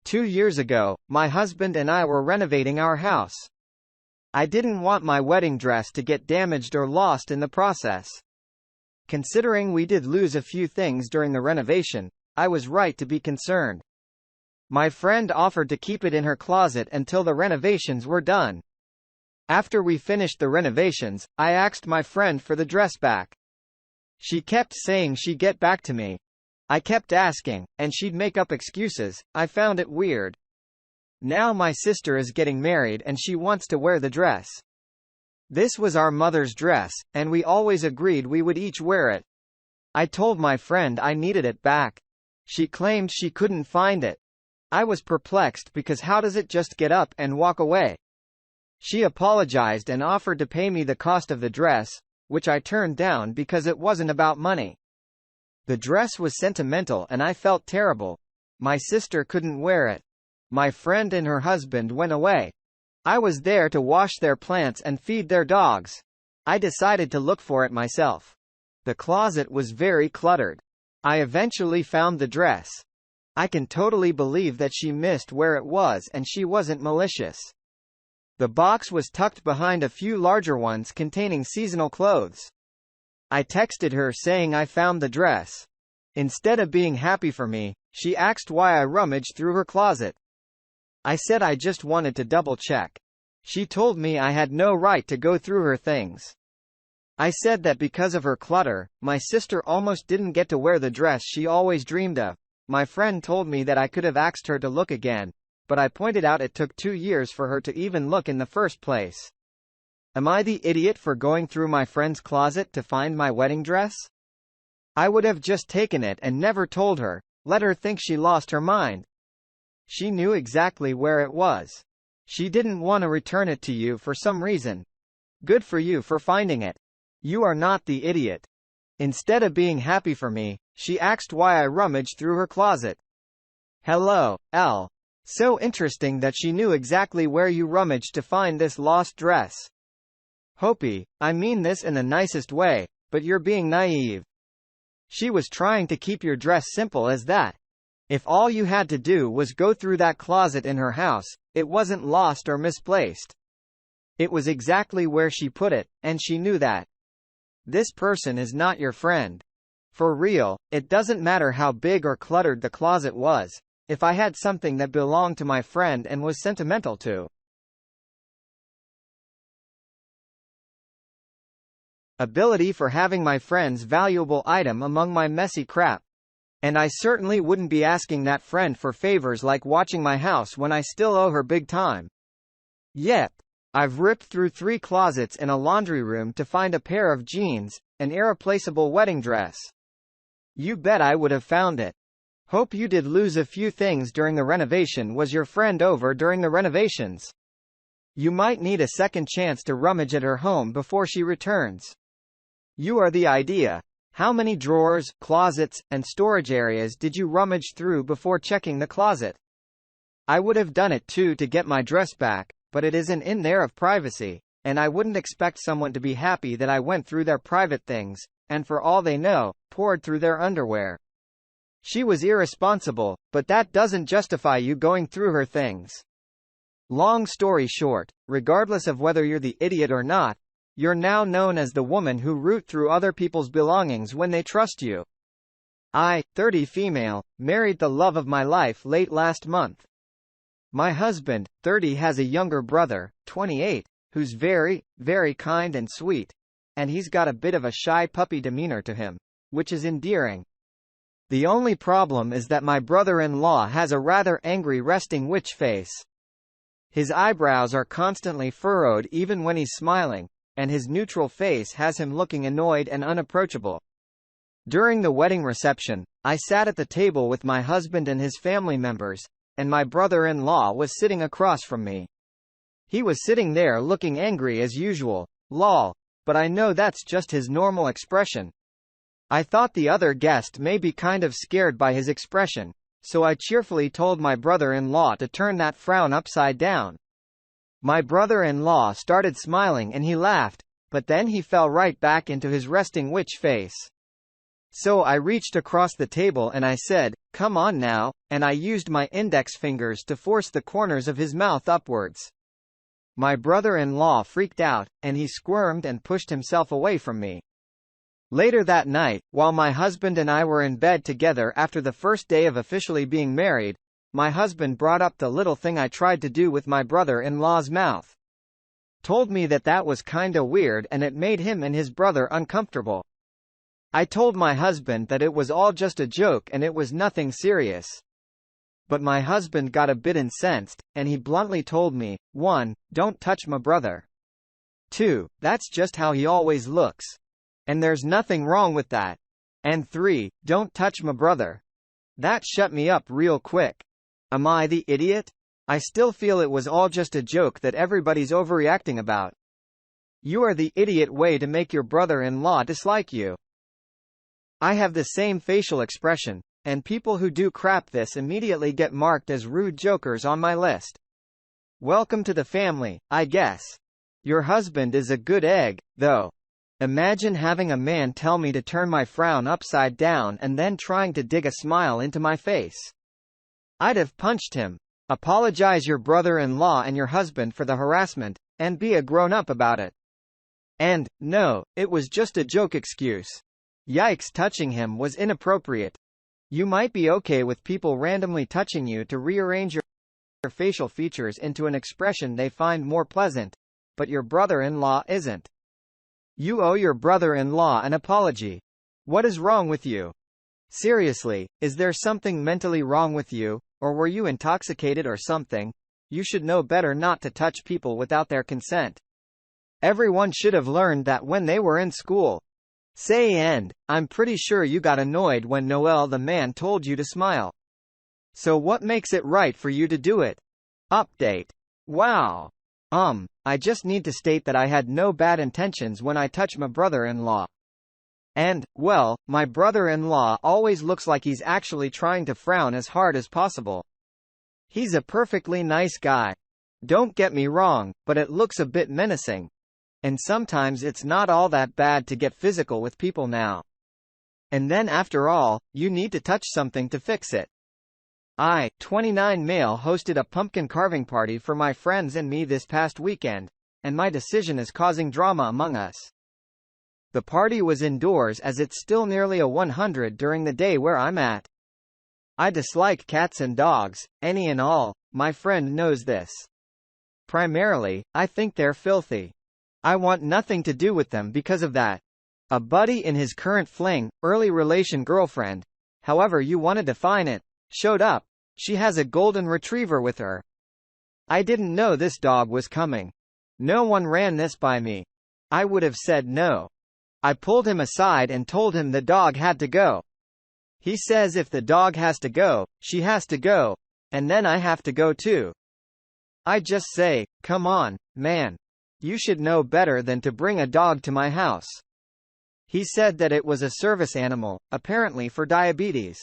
2 years ago, my husband and I were renovating our house. I didn't want my wedding dress to get damaged or lost in the process. Considering we did lose a few things during the renovation, I was right to be concerned. My friend offered to keep it in her closet until the renovations were done. After we finished the renovations, I asked my friend for the dress back. She kept saying she'd get back to me. I kept asking, and she'd make up excuses. I found it weird. Now my sister is getting married and she wants to wear the dress. This was our mother's dress, and we always agreed we would each wear it. I told my friend I needed it back. She claimed she couldn't find it. I was perplexed because how does it just get up and walk away? She apologized and offered to pay me the cost of the dress, which I turned down because it wasn't about money. The dress was sentimental and I felt terrible. My sister couldn't wear it. My friend and her husband went away. I was there to wash their plants and feed their dogs. I decided to look for it myself. The closet was very cluttered. I eventually found the dress. I can totally believe that she missed where it was and she wasn't malicious. The box was tucked behind a few larger ones containing seasonal clothes. I texted her saying I found the dress. Instead of being happy for me, she asked why I rummaged through her closet. I said I just wanted to double check. She told me I had no right to go through her things. I said that because of her clutter, my sister almost didn't get to wear the dress she always dreamed of. My friend told me that I could have asked her to look again, but I pointed out it took 2 years for her to even look in the first place. Am I the idiot for going through my friend's closet to find my wedding dress? I would have just taken it and never told her, let her think she lost her mind. She knew exactly where it was. She didn't want to return it to you for some reason. Good for you for finding it. You are not the idiot. Instead of being happy for me, she asked why I rummaged through her closet. Hello, L. So interesting that she knew exactly where you rummaged to find this lost dress. Hopi, I mean this in the nicest way, but you're being naive. She was trying to keep your dress simple as that. If all you had to do was go through that closet in her house, it wasn't lost or misplaced. It was exactly where she put it, and she knew that. This person is not your friend. For real, it doesn't matter how big or cluttered the closet was, if I had something that belonged to my friend and was sentimental to. Ability for having my friend's valuable item among my messy crap. And I certainly wouldn't be asking that friend for favors like watching my house when I still owe her big time. Yep. I've ripped through 3 closets in a laundry room to find a pair of jeans, an irreplaceable wedding dress. You bet I would have found it. Hope you did lose a few things during the renovation. Was your friend over during the renovations? You might need a second chance to rummage at her home before she returns. You are the idea. How many drawers, closets, and storage areas did you rummage through before checking the closet? I would have done it too to get my dress back, but it isn't in there of privacy, and I wouldn't expect someone to be happy that I went through their private things, and for all they know, poured through their underwear. She was irresponsible, but that doesn't justify you going through her things. Long story short, regardless of whether you're the idiot or not, you're now known as the woman who root through other people's belongings when they trust you. I, 30 female, married the love of my life late last month. My husband, 30, has a younger brother, 28, who's very, very kind and sweet. And he's got a bit of a shy puppy demeanor to him, which is endearing. The only problem is that my brother-in-law has a rather angry resting witch face. His eyebrows are constantly furrowed even when he's smiling, and his neutral face has him looking annoyed and unapproachable. During the wedding reception, I sat at the table with my husband and his family members, and my brother-in-law was sitting across from me. He was sitting there looking angry as usual, lol, but I know that's just his normal expression. I thought the other guest may be kind of scared by his expression, so I cheerfully told my brother-in-law to turn that frown upside down. My brother-in-law started smiling and he laughed, but then he fell right back into his resting witch face. So I reached across the table and I said, "Come on now," and I used my index fingers to force the corners of his mouth upwards. My brother-in-law freaked out, and he squirmed and pushed himself away from me. Later that night, while my husband and I were in bed together after the first day of officially being married, my husband brought up the little thing I tried to do with my brother-in-law's mouth. Told me that that was kinda weird and it made him and his brother uncomfortable. I told my husband that it was all just a joke and it was nothing serious. But my husband got a bit incensed, and he bluntly told me, 1. Don't touch my brother. 2. That's just how he always looks. And there's nothing wrong with that. And 3. Don't touch my brother. That shut me up real quick. Am I the idiot? I still feel it was all just a joke that everybody's overreacting about. You are the idiot way to make your brother-in-law dislike you. I have the same facial expression, and people who do crap this immediately get marked as rude jokers on my list. Welcome to the family, I guess. Your husband is a good egg, though. Imagine having a man tell me to turn my frown upside down and then trying to dig a smile into my face. I'd have punched him. Apologize your brother-in-law and your husband for the harassment, and be a grown-up about it. And, no, it was just a joke excuse. Yikes, touching him was inappropriate. You might be okay with people randomly touching you to rearrange your facial features into an expression they find more pleasant, but your brother-in-law isn't. You owe your brother-in-law an apology. What is wrong with you? Seriously, is there something mentally wrong with you, or were you intoxicated or something? You should know better not to touch people without their consent. Everyone should have learned that when they were in school. Say and, I'm pretty sure you got annoyed when Noel the man told you to smile. So what makes it right for you to do it? Update. Wow. I just need to state that I had no bad intentions when I touched my brother-in-law. And, well, my brother-in-law always looks like he's actually trying to frown as hard as possible. He's a perfectly nice guy. Don't get me wrong, but it looks a bit menacing. And sometimes it's not all that bad to get physical with people now. And then after all, you need to touch something to fix it. I, 29 male, hosted a pumpkin carving party for my friends and me this past weekend, and my decision is causing drama among us. The party was indoors as it's still nearly a 100 during the day where I'm at. I dislike cats and dogs, any and all, my friend knows this. Primarily, I think they're filthy. I want nothing to do with them because of that. A buddy in his current fling, early relation girlfriend, however you want to define it, showed up. She has a golden retriever with her. I didn't know this dog was coming. No one ran this by me. I would have said no. I pulled him aside and told him the dog had to go. He says if the dog has to go, she has to go, and then I have to go too. I just say, come on, man. You should know better than to bring a dog to my house. He said that it was a service animal, apparently for diabetes.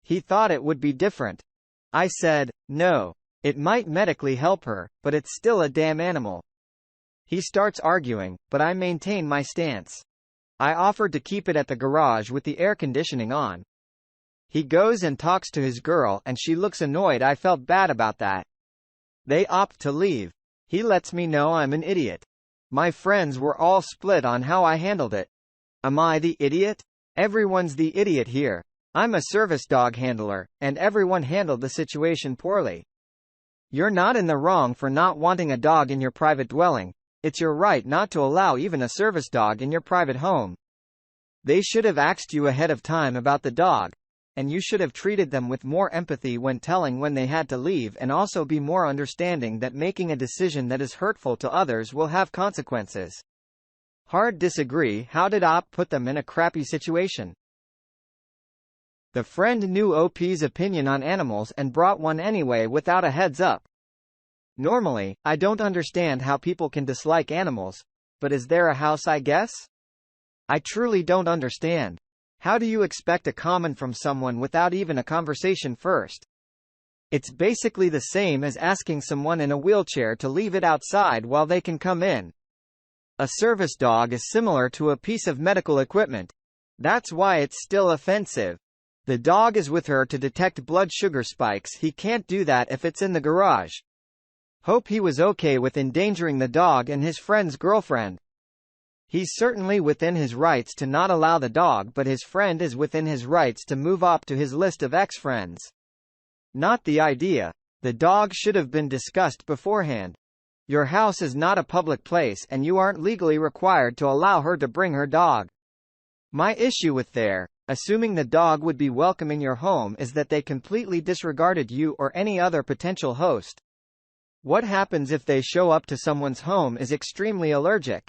He thought it would be different. I said, no. It might medically help her, but it's still a damn animal. He starts arguing, but I maintain my stance. I offered to keep it at the garage with the air conditioning on. He goes and talks to his girl and she looks annoyed. I felt bad about that. They opt to leave. He lets me know I'm an idiot. My friends were all split on how I handled it. Am I the idiot? Everyone's the idiot here. I'm a service dog handler, and everyone handled the situation poorly. You're not in the wrong for not wanting a dog in your private dwelling. It's your right not to allow even a service dog in your private home. They should have asked you ahead of time about the dog, and you should have treated them with more empathy when telling when they had to leave, and also be more understanding that making a decision that is hurtful to others will have consequences. Hard disagree. How did OP put them in a crappy situation? The friend knew OP's opinion on animals and brought one anyway without a heads up. Normally, I don't understand how people can dislike animals, but is there a house I guess? I truly don't understand. How do you expect a comment from someone without even a conversation first? It's basically the same as asking someone in a wheelchair to leave it outside while they can come in. A service dog is similar to a piece of medical equipment. That's why it's still offensive. The dog is with her to detect blood sugar spikes. He can't do that if it's in the garage. Hope he was okay with endangering the dog and his friend's girlfriend. He's certainly within his rights to not allow the dog, but his friend is within his rights to move up to his list of ex-friends. Not the idea. The dog should have been discussed beforehand. Your house is not a public place and you aren't legally required to allow her to bring her dog. My issue with assuming the dog would be welcome in your home is that they completely disregarded you or any other potential host. What happens if they show up to someone's home is extremely allergic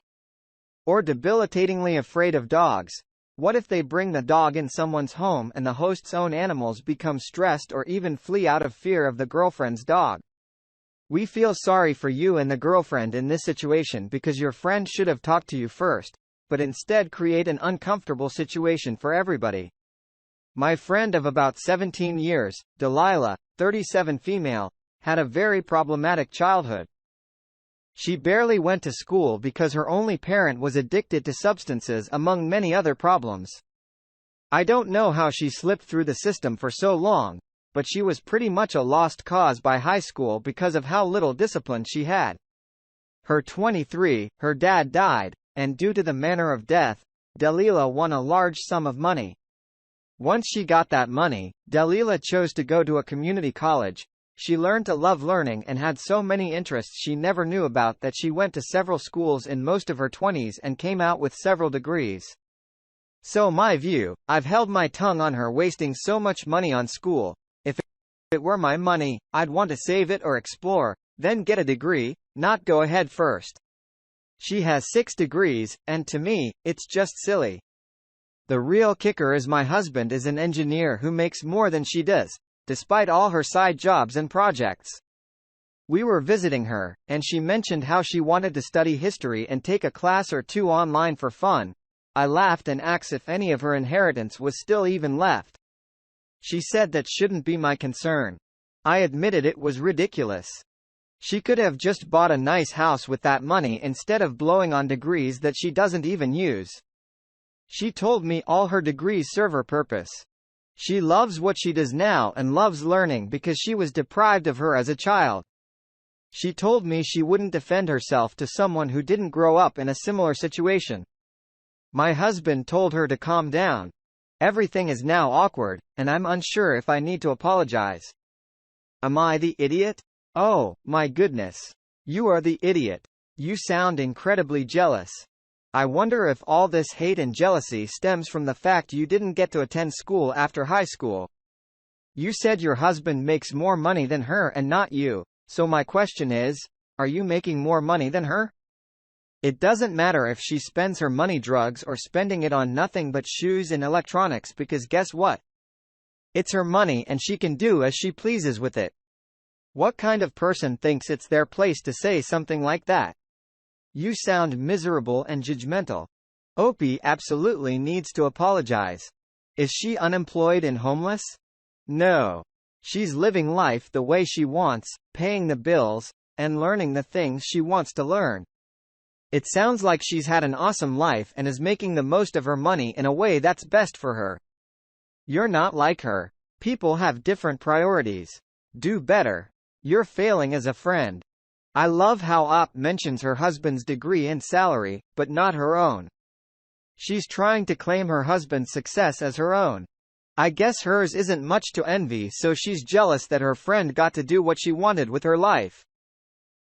or debilitatingly afraid of dogs? What if they bring the dog in someone's home and the host's own animals become stressed or even flee out of fear of the girlfriend's dog? We feel sorry for you and the girlfriend in this situation because your friend should have talked to you first, but instead create an uncomfortable situation for everybody. My friend of about 17 years, Delilah, 37 female, had a very problematic childhood. She barely went to school because her only parent was addicted to substances among many other problems. I don't know how she slipped through the system for so long, but she was pretty much a lost cause by high school because of how little discipline she had. Her 23, her dad died, and due to the manner of death, Delilah won a large sum of money. Once she got that money, Delilah chose to go to a community college. She learned to love learning and had so many interests she never knew about that she went to several schools in most of her 20s and came out with several degrees. So my view, I've held my tongue on her wasting so much money on school. If it were my money, I'd want to save it or explore, then get a degree, not go ahead first. She has 6 degrees, and to me, it's just silly. The real kicker is my husband is an engineer who makes more than she does, despite all her side jobs and projects. We were visiting her, and she mentioned how she wanted to study history and take a class or two online for fun. I laughed and asked if any of her inheritance was still even left. She said that shouldn't be my concern. I admitted it was ridiculous. She could have just bought a nice house with that money instead of blowing on degrees that she doesn't even use. She told me all her degrees serve her purpose. She loves what she does now and loves learning because she was deprived of her as a child. She told me she wouldn't defend herself to someone who didn't grow up in a similar situation. My husband told her to calm down. Everything is now awkward, and I'm unsure if I need to apologize. Am I the idiot? Oh, my goodness. You are the idiot. You sound incredibly jealous. I wonder if all this hate and jealousy stems from the fact you didn't get to attend school after high school. You said your husband makes more money than her and not you, so my question is, are you making more money than her? It doesn't matter if she spends her money drugs or spending it on nothing but shoes and electronics because guess what? It's her money and she can do as she pleases with it. What kind of person thinks it's their place to say something like that? You sound miserable and judgmental. Opie absolutely needs to apologize. Is she unemployed and homeless? No. She's living life the way she wants, paying the bills, and learning the things she wants to learn. It sounds like she's had an awesome life and is making the most of her money in a way that's best for her. You're not like her. People have different priorities. Do better. You're failing as a friend. I love how Op mentions her husband's degree and salary, but not her own. She's trying to claim her husband's success as her own. I guess hers isn't much to envy, so she's jealous that her friend got to do what she wanted with her life.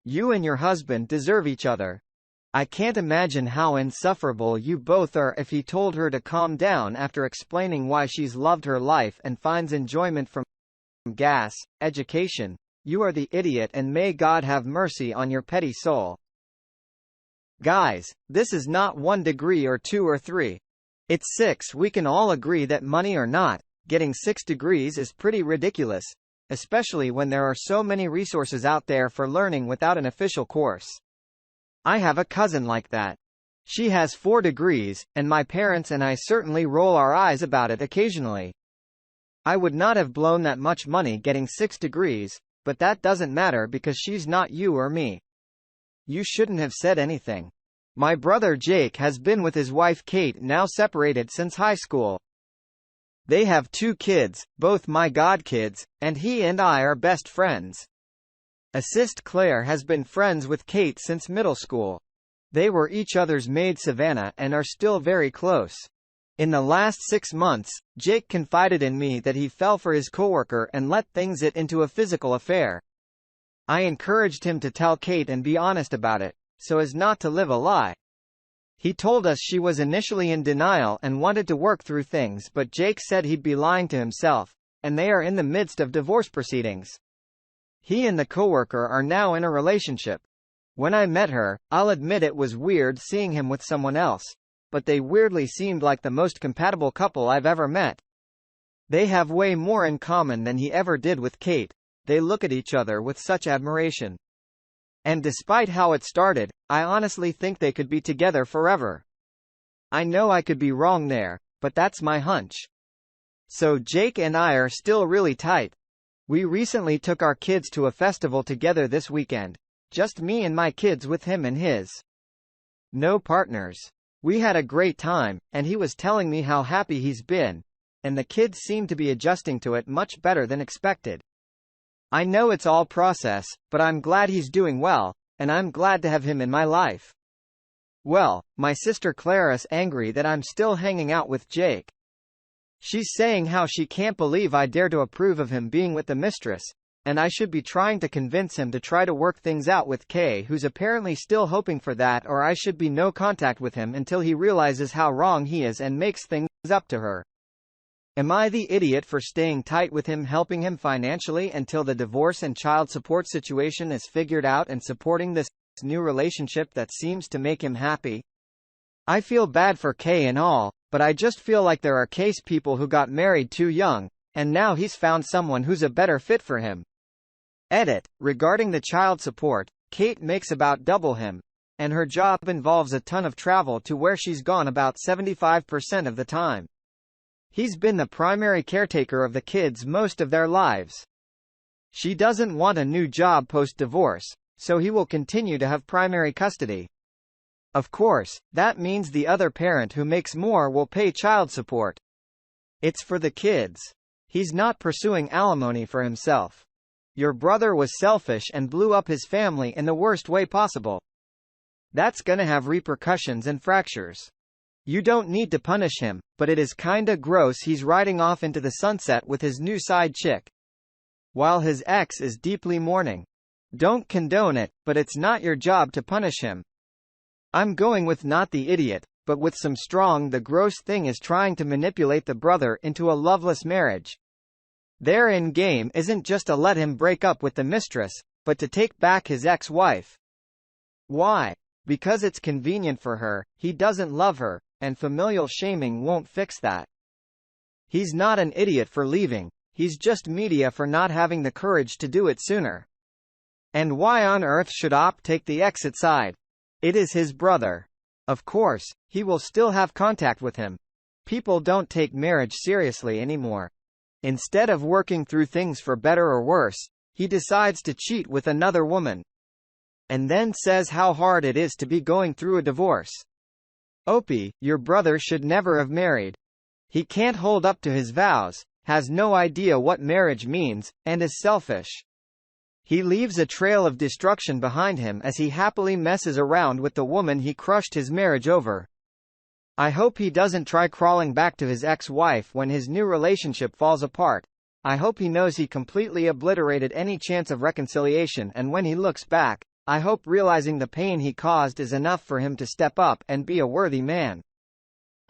You and your husband deserve each other. I can't imagine how insufferable you both are if he told her to calm down after explaining why she's loved her life and finds enjoyment from gas, education. You are the idiot and may God have mercy on your petty soul. Guys, this is not 1 degree or 2 or 3. It's 6. We can all agree that money or not, getting 6 degrees is pretty ridiculous, especially when there are so many resources out there for learning without an official course. I have a cousin like that. She has 4 degrees, and my parents and I certainly roll our eyes about it occasionally. I would not have blown that much money getting 6 degrees, but that doesn't matter because she's not you or me. You shouldn't have said anything. My brother Jake has been with his wife Kate, now separated since high school. They have 2 kids, both my godkids, and he and I are best friends. Assist Claire has been friends with Kate since middle school. They were each other's maid Savannah and are still very close. In the last 6 months, Jake confided in me that he fell for his coworker and let things get into a physical affair. I encouraged him to tell Kate and be honest about it, so as not to live a lie. He told us she was initially in denial and wanted to work through things, but Jake said he'd be lying to himself, and they are in the midst of divorce proceedings. He and the coworker are now in a relationship. When I met her, I'll admit it was weird seeing him with someone else, but they weirdly seemed like the most compatible couple I've ever met. They have way more in common than he ever did with Kate. They look at each other with such admiration. And despite how it started, I honestly think they could be together forever. I know I could be wrong there, but that's my hunch. So Jake and I are still really tight. We recently took our kids to a festival together this weekend. Just me and my kids with him and his. No partners. We had a great time, and he was telling me how happy he's been, and the kids seem to be adjusting to it much better than expected. I know it's all process, but I'm glad he's doing well, and I'm glad to have him in my life. Well, my sister Clara's angry that I'm still hanging out with Jake. She's saying how she can't believe I dare to approve of him being with the mistress, and I should be trying to convince him to try to work things out with Kay, who's apparently still hoping for that, or I should be no contact with him until he realizes how wrong he is and makes things up to her. Am I the idiot for staying tight with him, helping him financially until the divorce and child support situation is figured out, and supporting this new relationship that seems to make him happy? I feel bad for Kay and all, but I just feel like there are case people who got married too young, and now he's found someone who's a better fit for him. Edit. Regarding the child support, Kate makes about double him, and her job involves a ton of travel to where she's gone about 75% of the time. He's been the primary caretaker of the kids most of their lives. She doesn't want a new job post-divorce, so he will continue to have primary custody. Of course, that means the other parent who makes more will pay child support. It's for the kids. He's not pursuing alimony for himself. Your brother was selfish and blew up his family in the worst way possible. That's gonna have repercussions and fractures. You don't need to punish him, but it is kinda gross he's riding off into the sunset with his new side chick, while his ex is deeply mourning. Don't condone it, but it's not your job to punish him. I'm going with not the idiot, but with some strong. The gross thing is trying to manipulate the brother into a loveless marriage. Their end game isn't just to let him break up with the mistress, but to take back his ex-wife. Why? Because it's convenient for her, he doesn't love her, and familial shaming won't fix that. He's not an idiot for leaving, he's just media for not having the courage to do it sooner. And why on earth should Op take the exit side? It is his brother. Of course, he will still have contact with him. People don't take marriage seriously anymore. Instead of working through things for better or worse, he decides to cheat with another woman. And then says how hard it is to be going through a divorce. Opie, your brother should never have married. He can't hold up to his vows, has no idea what marriage means, and is selfish. He leaves a trail of destruction behind him as he happily messes around with the woman he crushed his marriage over. I hope he doesn't try crawling back to his ex-wife when his new relationship falls apart. I hope he knows he completely obliterated any chance of reconciliation, and when he looks back, I hope realizing the pain he caused is enough for him to step up and be a worthy man.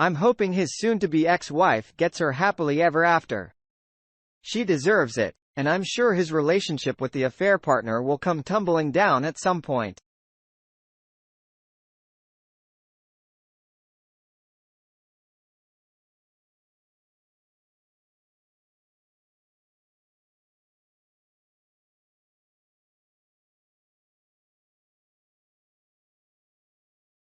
I'm hoping his soon-to-be ex-wife gets her happily ever after. She deserves it, and I'm sure his relationship with the affair partner will come tumbling down at some point.